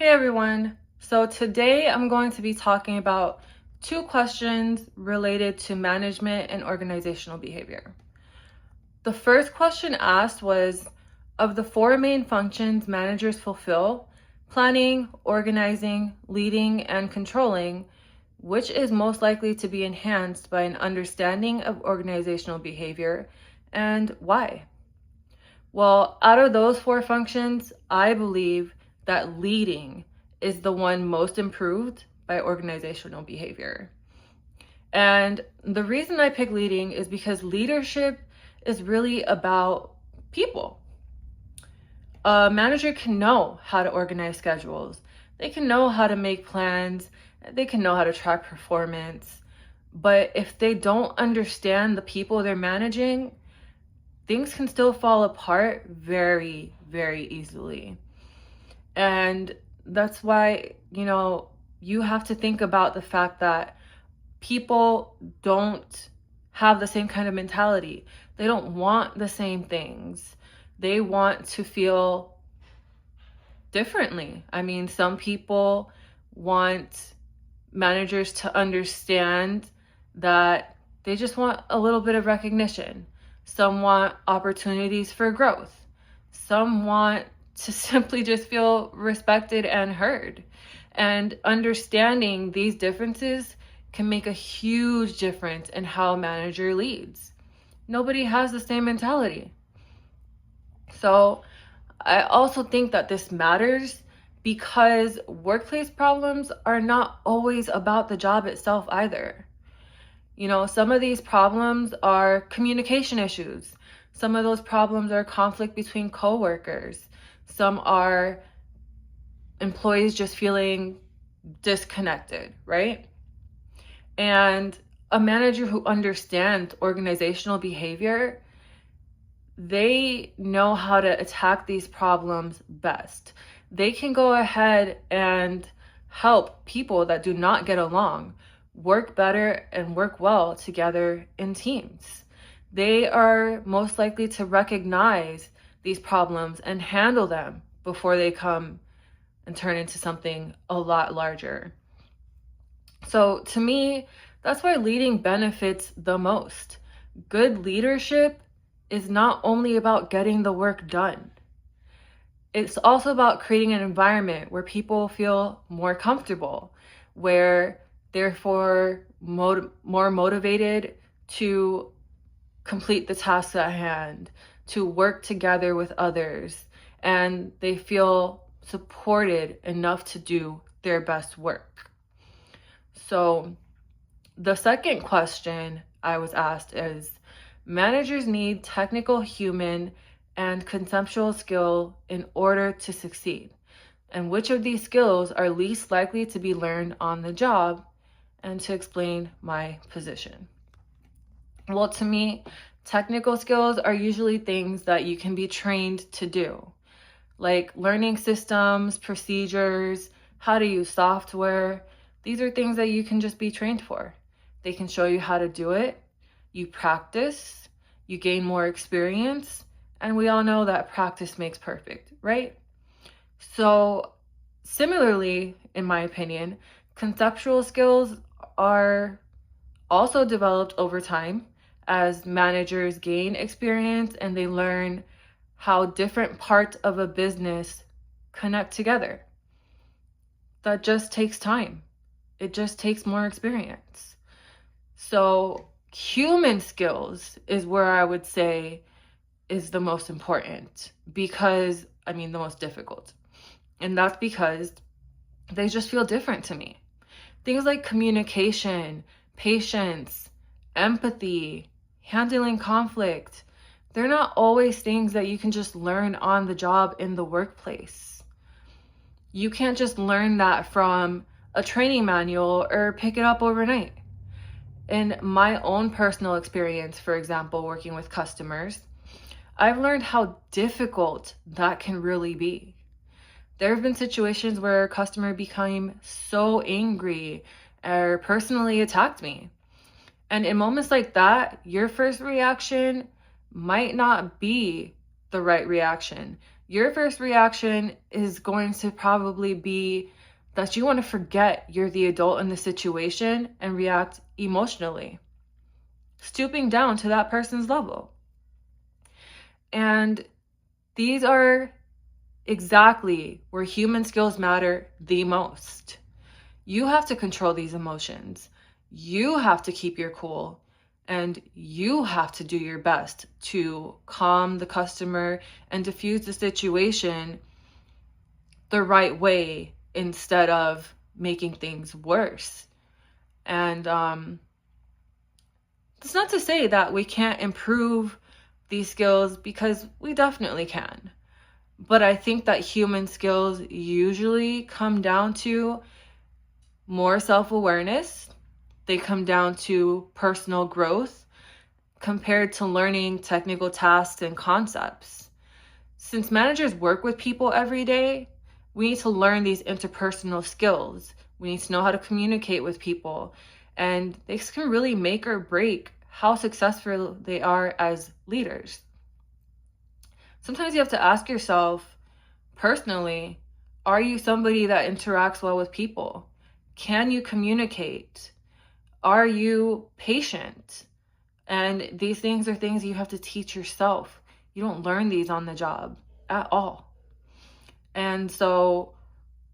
Hey everyone. So today I'm going to be talking about two questions related to management and organizational behavior. The first question asked was, of the four main functions managers fulfill, planning, organizing, leading, and controlling, which is most likely to be enhanced by an understanding of organizational behavior, and why? Well, out of those four functions, I believe that leading is the one most improved by organizational behavior. And the reason I pick leading is because leadership is really about people. A manager can know how to organize schedules, they can know how to make plans, they can know how to track performance. But if they don't understand the people they're managing, things can still fall apart very, very easily. And that's why, you have to think about the fact that people don't have the same kind of mentality. They don't want the same things. They want to feel differently. I mean, some people want managers to understand that they just want a little bit of recognition. Some want opportunities for growth. Some want to simply just feel respected and heard. And understanding these differences can make a huge difference in how a manager leads. Nobody has the same mentality. So I also think that this matters because workplace problems are not always about the job itself either. Some of these problems are communication issues. Some of those problems are conflict between coworkers. Some are employees just feeling disconnected, right? And a manager who understands organizational behavior, they know how to attack these problems best. They can go ahead and help people that do not get along work better and work well together in teams. They are most likely to recognize these problems and handle them before they come and turn into something a lot larger. So to me, that's why leading benefits the most. Good leadership is not only about getting the work done. It's also about creating an environment where people feel more comfortable, where therefore more motivated to complete the tasks at hand, to work together with others, and they feel supported enough to do their best work. So the second question I was asked is, managers need technical, human, and conceptual skill in order to succeed. And which of these skills are least likely to be learned on the job? And to explain my position. Well, to me, technical skills are usually things that you can be trained to do, like learning systems, procedures, how to use software. These are things that you can just be trained for. They can show you how to do it. You practice, you gain more experience, and we all know that practice makes perfect, right? So similarly, in my opinion, conceptual skills are also developed over time as managers gain experience and they learn how different parts of a business connect together. That just takes time. It just takes more experience. So human skills is where I would say is the most important because, the most difficult. And that's because they just feel different to me. Things like communication, patience, empathy, handling conflict, they're not always things that you can just learn on the job in the workplace. You can't just learn that from a training manual or pick it up overnight. In my own personal experience, for example, working with customers, I've learned how difficult that can really be. There have been situations where a customer became so angry or personally attacked me. And in moments like that, your first reaction might not be the right reaction. your first reaction is going to probably be that you want to forget you're the adult in the situation and react emotionally, stooping down to that person's level. And these are exactly where human skills matter the most. You have to control these emotions. You have to keep your cool, and you have to do your best to calm the customer and diffuse the situation the right way instead of making things worse. And it's not to say that we can't improve these skills, because we definitely can. But I think that human skills usually come down to more self-awareness. They come down to personal growth compared to learning technical tasks and concepts. Since managers work with people every day, we need to learn these interpersonal skills. We need to know how to communicate with people, and this can really make or break how successful they are as leaders. Sometimes you have to ask yourself, personally, are you somebody that interacts well with people? Can you communicate? Are you patient? And these things are things you have to teach yourself. You don't learn these on the job at all. And so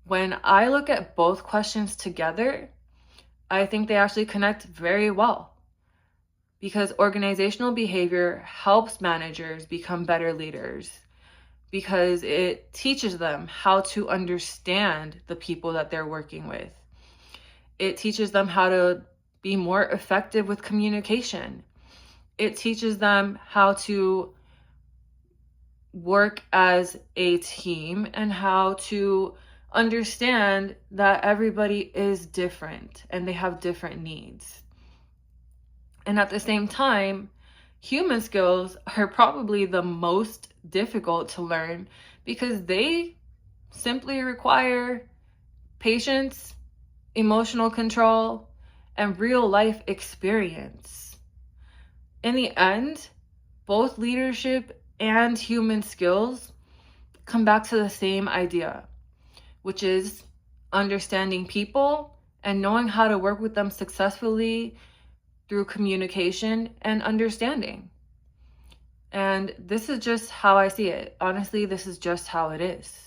when I look at both questions together, I think they actually connect very well, because organizational behavior helps managers become better leaders, because it teaches them how to understand the people that they're working with. It teaches them how to be more effective with communication. It teaches them how to work as a team and how to understand that everybody is different and they have different needs. And at the same time, human skills are probably the most difficult to learn, because they simply require patience, emotional control, and real life experience. In the end, both leadership and human skills come back to the same idea, which is understanding people and knowing how to work with them successfully through communication and understanding. And this is just how I see it. Honestly, this is just how it is.